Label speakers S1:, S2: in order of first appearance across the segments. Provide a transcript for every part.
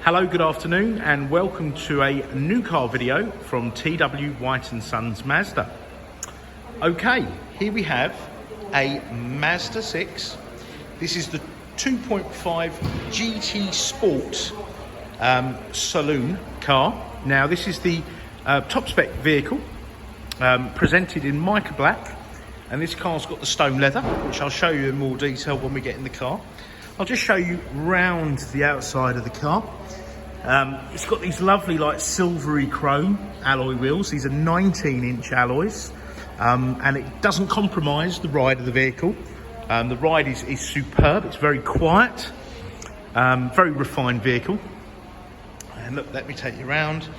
S1: Hello, good afternoon, and welcome to a new car video from TW White & Sons Mazda. Okay, here we have a Mazda 6. This is the 2.5 GT Sport SALOON car. Now, this is the top spec vehicle, presented in mica black, and this car's got the stone leather, which I'll show you in more detail when we get in the car. I'll just show you round the outside of the car. It's got these lovely like silvery chrome alloy wheels. These are 19-inch alloys, and it doesn't compromise the ride of the vehicle. The ride is superb. It's very quiet, very refined vehicle. And look, let me take you around.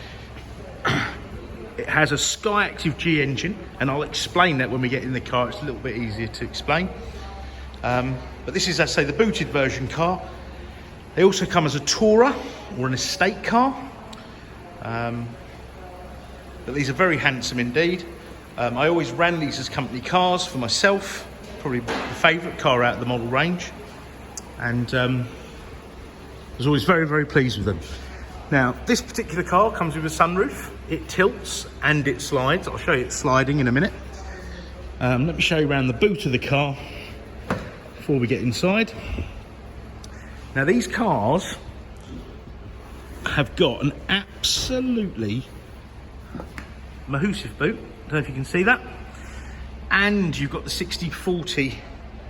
S1: It has a Skyactiv G engine, and I'll explain that when we get in the car. It's a little bit easier to explain. But this is, as I say, the booted version car. They also come as a tourer or an estate car. But these are very handsome indeed. I always ran these as company cars for myself. Probably the favourite car out of the model range. And I was always very, very pleased with them. Now, this particular car comes with a sunroof. It tilts and it slides. I'll show you it sliding in a minute. Let me show you around the boot of the car before we get inside. Now, these cars have got an absolutely massive boot. Don't know if you can see that. And you've got the 60-40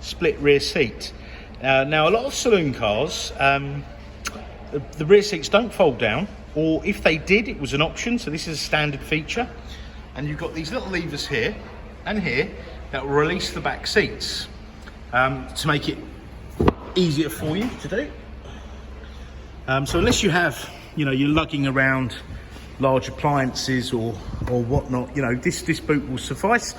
S1: split rear seat. Now, a lot of saloon cars, the rear seats don't fold down, or if they did, it was an option. So this is a standard feature. And you've got these little levers here and here that will release the back seats to make it easier for you to do. So unless you have, you're lugging around large appliances or whatnot, this boot will suffice.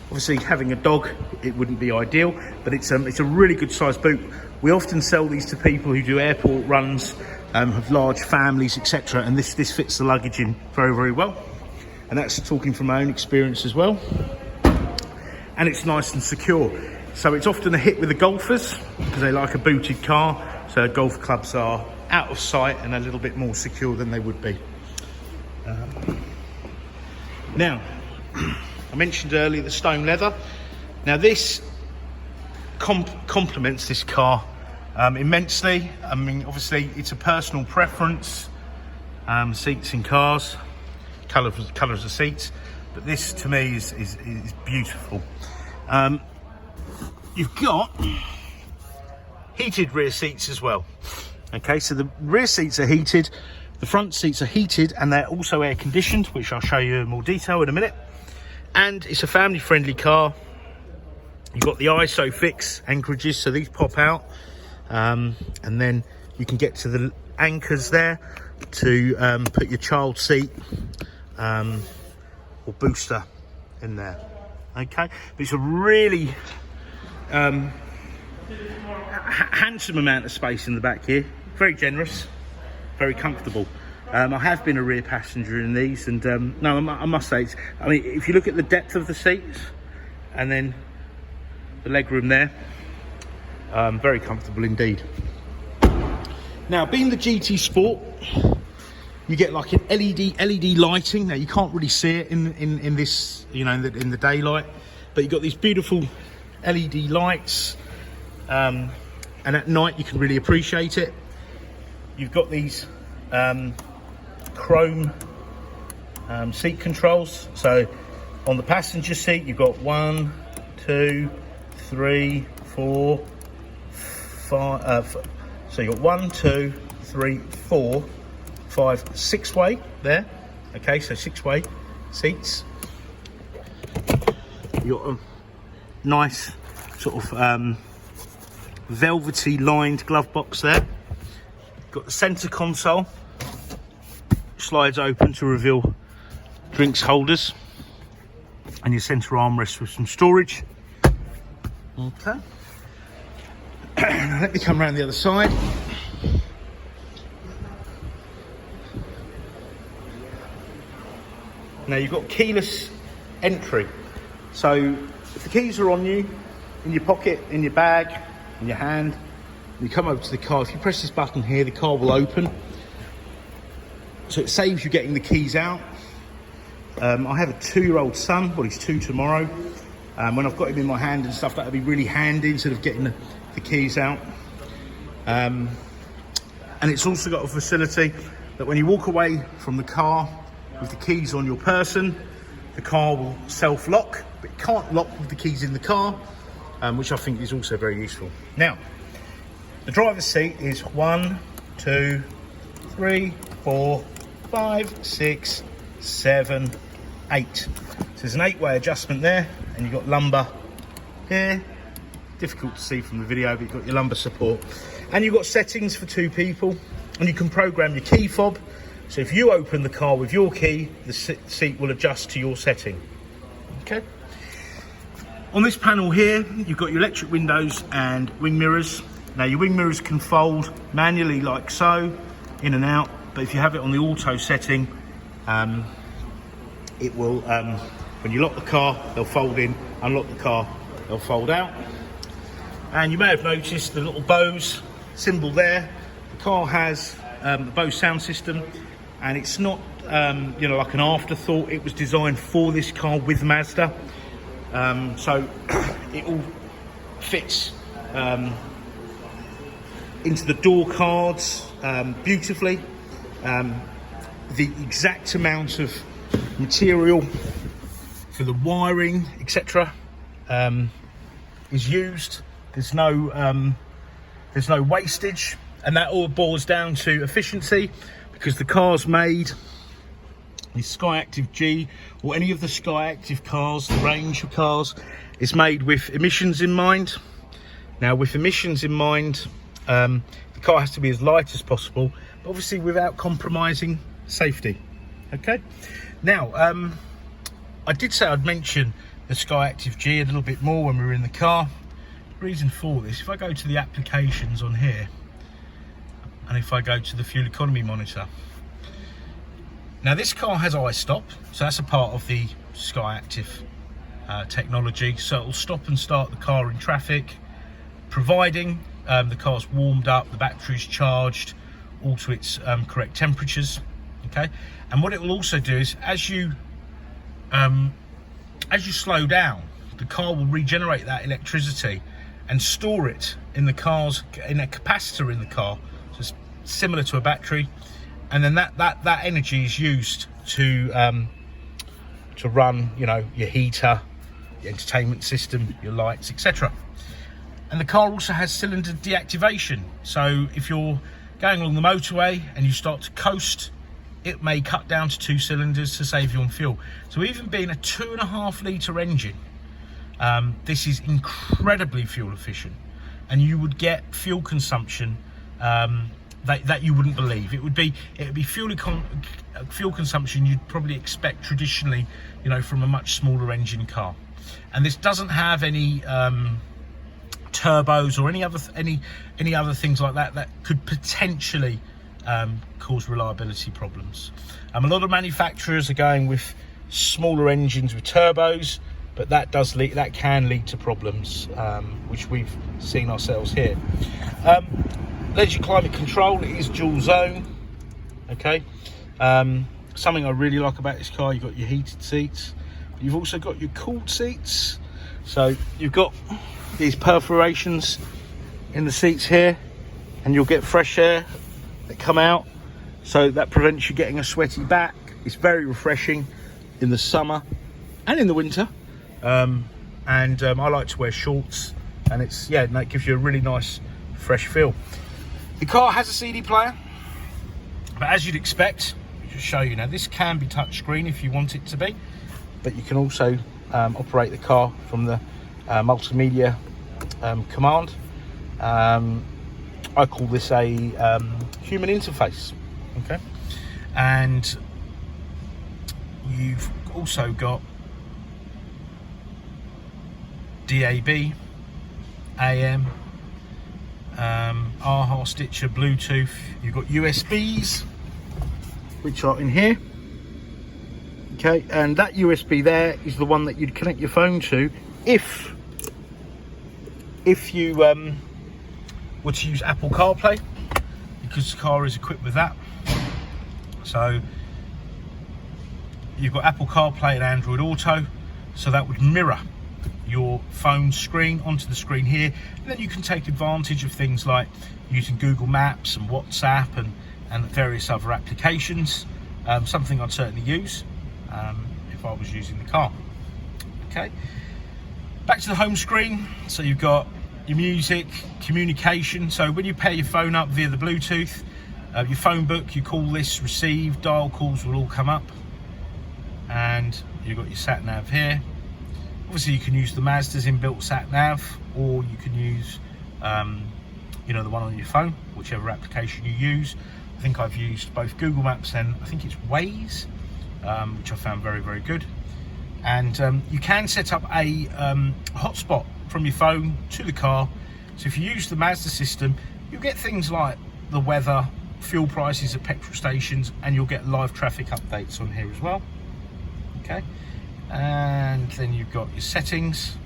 S1: Obviously, having a dog, it wouldn't be ideal, but it's a really good sized boot. We often sell these to people who do airport runs, have large families, etc. And this fits the luggage in very, very well. And that's talking from my own experience as well. And it's nice and secure. So it's often a hit with the golfers because they like a booted car. So golf clubs are out of sight and a little bit more secure than they would be. Now, I mentioned earlier the stone leather. Now this complements this car immensely. I mean, obviously it's a personal preference. Seats in cars, colours of seats, but this to me is beautiful. You've got heated rear seats as well. Okay, so the rear seats are heated, the front seats are heated, and they're also air conditioned, which I'll show you in more detail in a minute. And it's a family friendly car. You've got the ISOFIX anchorages, so these pop out, and then you can get to the anchors there to put your child seat or booster in there. Okay, but it's a really handsome amount of space in the back here. Very generous, very comfortable. I have been a rear passenger in these, and no, I must say, I mean, if you look at the depth of the seats and then the legroom there, very comfortable indeed. Now, being the GT Sport, you get like an LED lighting. Now, you can't really see it in this, in the daylight, but you've got these beautiful LED lights, and at night you can really appreciate it. You've got these chrome seat controls. So on the passenger seat, you've got 1, 2, 3, 4, 5. So you've got 1, 2, 3, 4, 5, 6-way there. Okay, so 6-way seats. You've got a nice sort of velvety lined glove box there. Got the centre console, slides open to reveal drinks holders, and your centre armrest with some storage. Okay. Let me come around the other side. Now you've got keyless entry, so if the keys are on you, in your pocket, in your bag, in your hand, you come over to the car. If you press this button here, the car will open. so it saves you getting the keys out. I have a 2-year-old son, well, he's 2 tomorrow. When I've got him in my hand and stuff, that'll be really handy instead of getting the keys out. And it's also got a facility that when you walk away from the car with the keys on your person, the car will self-lock, but it can't lock with the keys in the car, which I think is also very useful. Now, the driver's seat is 1, 2, 3, 4, 5, 6, 7, 8. So there's an 8-way adjustment there, and you've got lumbar here. Difficult to see from the video, but you've got your lumbar support. And you've got settings for 2 people, and you can program your key fob. So if you open the car with your key, the seat will adjust to your setting. Okay. On this panel here, you've got your electric windows and wing mirrors. Now your wing mirrors can fold manually like so, in and out, but if you have it on the auto setting, it will, when you lock the car, they'll fold in, unlock the car, they'll fold out. And you may have noticed the little BOSE symbol there. The car has the BOSE Sound System, and it's not you know, like an afterthought. It was designed for this car with Mazda, so it all fits into the door cards beautifully. The exact amount of material for the wiring, etc., is used. There's no wastage, and that all boils down to efficiency, because the car's made, the Skyactiv G or any of the Skyactiv cars, the range of cars, is made with emissions in mind. Now, with emissions in mind, the car has to be as light as possible, but obviously without compromising safety. Okay. Now, I did say I'd mention the Skyactiv G a little bit more when we were in the car. Reason for this, if I go to the applications on here, and if I go to the fuel economy monitor, now this car has iStop, so that's a part of the Skyactiv technology, so it'll stop and start the car in traffic, providing the car's warmed up, the battery's charged, all to its correct temperatures. Okay, and what it will also do is, as you slow down, the car will regenerate that electricity and store it in the car's, in a capacitor in the car, so it's similar to a battery, and then that energy is used to run, you know, your heater, your entertainment system, your lights, etc. And the car also has cylinder deactivation, so if you're going along the motorway and you start to coast, it may cut down to 2 cylinders to save you on fuel. So even being a 2.5 litre engine, this is incredibly fuel efficient, and you would get fuel consumption that you wouldn't believe. It would be fuel consumption you'd probably expect traditionally, you know, from a much smaller engine car. And this doesn't have any turbos or any other things like that could potentially cause reliability problems. A lot of manufacturers are going with smaller engines with turbos, but that can lead to problems, which we've seen ourselves here. Leisure climate control, it is dual zone. Okay, something I really like about this car, you've got your heated seats, but you've also got your cooled seats. So you've got these perforations in the seats here, and you'll get fresh air that come out, so that prevents you getting a sweaty back. It's very refreshing in the summer and in the winter. I like to wear shorts, and it gives you a really nice fresh feel. The car has a CD player, but as you'd expect, I'll just show you now, this can be touchscreen if you want it to be, but you can also operate the car from the multimedia command. I call this a human interface. Okay, and you've also got DAB, AM, AHA, Stitcher, Bluetooth. You've got USBs, which are in here. Okay, and that USB there is the one that you'd connect your phone to if you were to use Apple CarPlay, because the car is equipped with that. So you've got Apple CarPlay and Android Auto, so that would mirror your phone screen onto the screen here, and then you can take advantage of things like using Google Maps and WhatsApp and various other applications, something I'd certainly use if I was using the car. Okay, back to the home screen. So you've got your music, communication. So when you pair your phone up via the Bluetooth, your phone book, your call list, receive, dial calls will all come up, and you've got your sat nav here. Obviously you can use the Mazda's inbuilt sat nav, or you can use you know, the one on your phone, whichever application you use. I think I've used both Google Maps and I think it's Waze, which I found very, very good. And you can set up a hotspot from your phone to the car. So if you use the Mazda system, you'll get things like the weather, fuel prices at petrol stations, and you'll get live traffic updates on here as well. Okay, and then you've got your settings.